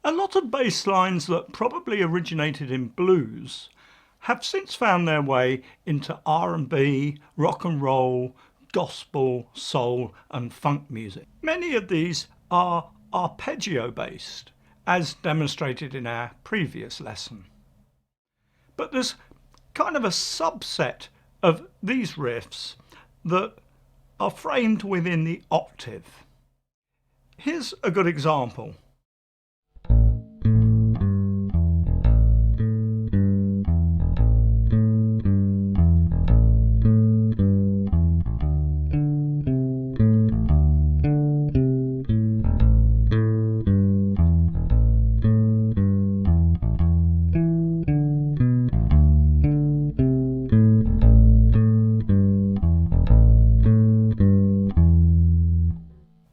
A lot of bass lines that probably originated in blues have since found their way into R&B, rock and roll, gospel, soul and funk music. Many of these are arpeggio-based, as demonstrated in our previous lesson. But there's kind of a subset of these riffs that are framed within the octave. Here's a good example.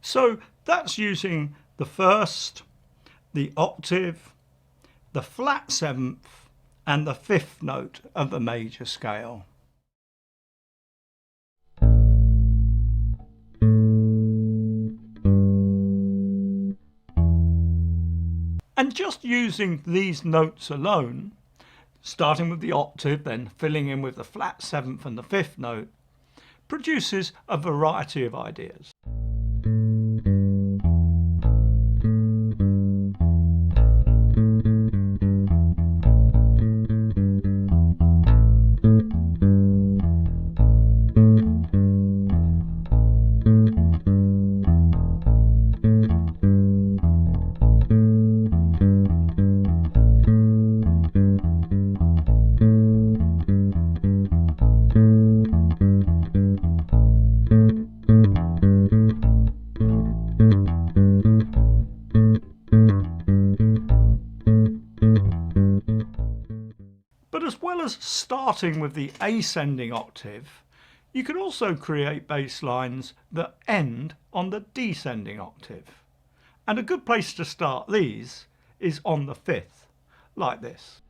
So that's using the first, the octave, the flat seventh and the fifth note of the major scale. And just using these notes alone, starting with the octave, then filling in with the flat seventh and the fifth note, produces a variety of ideas. But as well as starting with the ascending octave, you can also create bass lines that end on the descending octave. And a good place to start these is on the fifth, like this.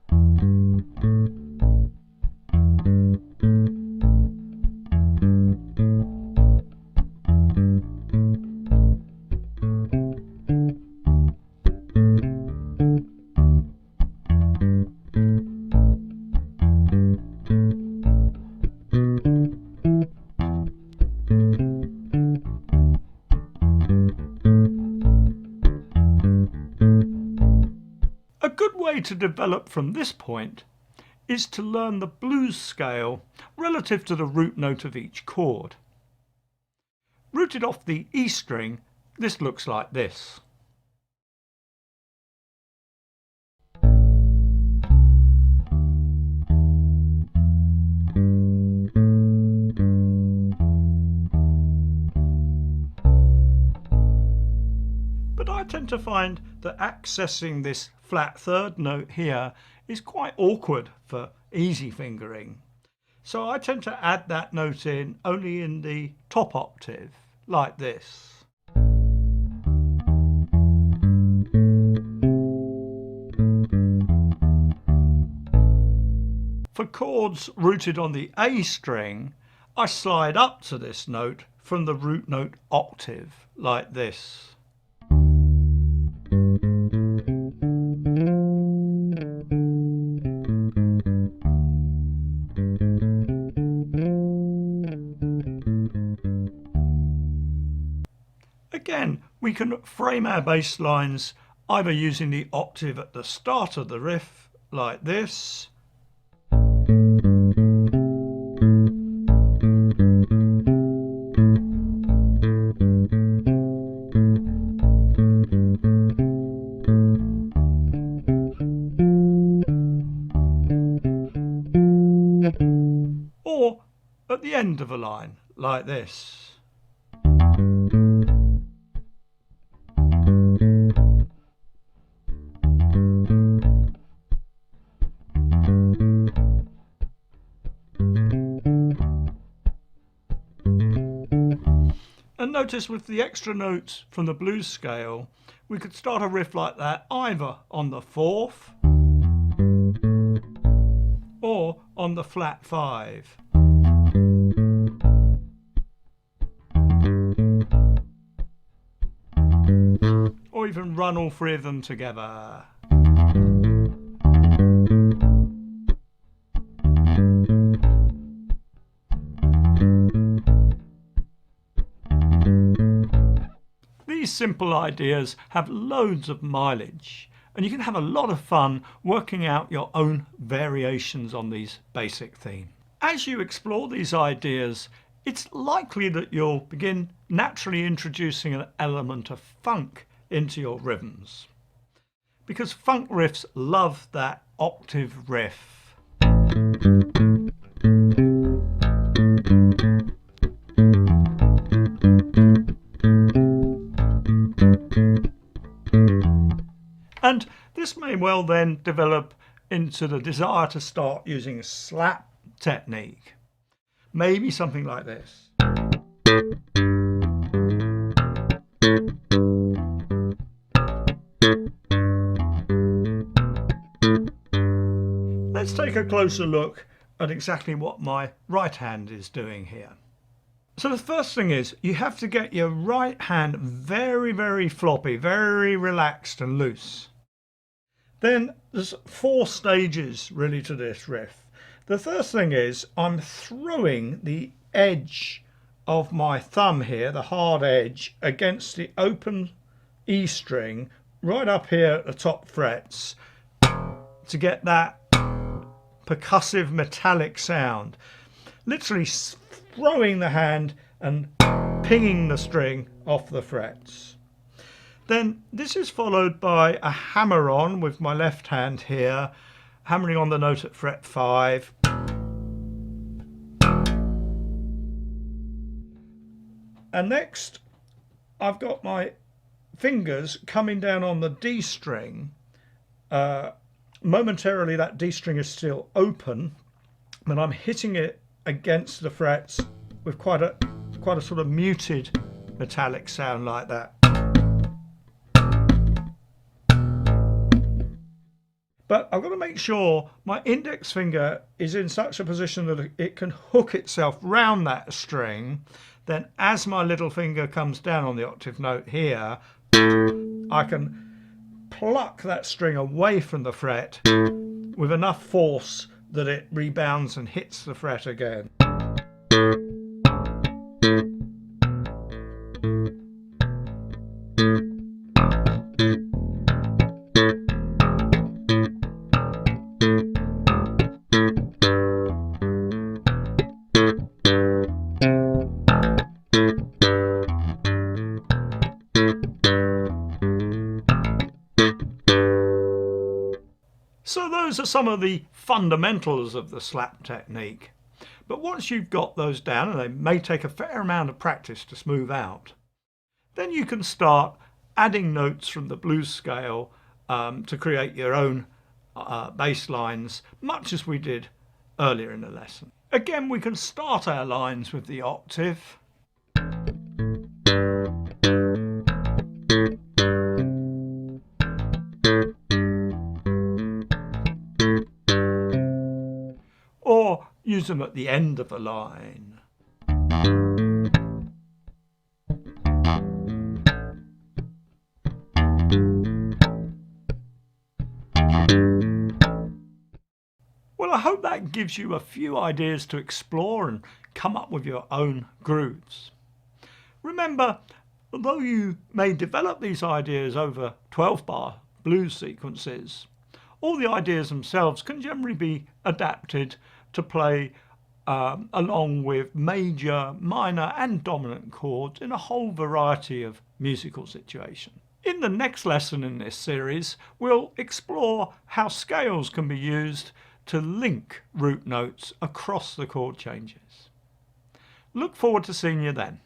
A good way to develop from this point is to learn the blues scale relative to the root note of each chord. Rooted off the E string, this looks like this. But I tend to find that accessing this flat third note here is quite awkward for easy fingering. So I tend to add that note in only in the top octave, like this. For chords rooted on the A string, I slide up to this note from the root note octave, like this. Again, we can frame our bass lines either using the octave at the start of the riff, like this, or at the end of a line, like this. And notice with the extra notes from the blues scale, we could start a riff like that either on the fourth or on the flat five. Or even run all three of them together. These simple ideas have loads of mileage, and you can have a lot of fun working out your own variations on these basic themes. As you explore these ideas, it's likely that you'll begin naturally introducing an element of funk into your rhythms, because funk riffs love that octave riff. And this may well then develop into the desire to start using a slap technique. Maybe something like this. Let's take a closer look at exactly what my right hand is doing here. So the first thing is you have to get your right hand very, very floppy, very relaxed and loose. Then there's 4 stages really to this riff. The first thing is I'm throwing the edge of my thumb here, the hard edge, against the open E string right up here at the top frets to get that percussive metallic sound. Literally throwing the hand and pinging the string off the frets. Then this is followed by a hammer on with my left hand here, hammering on the note at fret 5. And next I've got my fingers coming down on the D string. Momentarily that D string is still open, but I'm hitting it against the frets with quite a sort of muted metallic sound like that. But I've got to make sure my index finger is in such a position that it can hook itself round that string. Then as my little finger comes down on the octave note here, I can pluck that string away from the fret with enough force that it rebounds and hits the fret again. So those are some of the fundamentals of the slap technique. But once you've got those down, and they may take a fair amount of practice to smooth out, then you can start adding notes from the blues scale to create your own bass lines, much as we did earlier in the lesson. Again, we can start our lines with the octave. Or use them at the end of a line. Well, I hope that gives you a few ideas to explore and come up with your own grooves. Remember, although you may develop these ideas over 12-bar blues sequences, all the ideas themselves can generally be adapted to play along with major, minor and dominant chords in a whole variety of musical situations. In the next lesson in this series, we'll explore how scales can be used to link root notes across the chord changes. Look forward to seeing you then.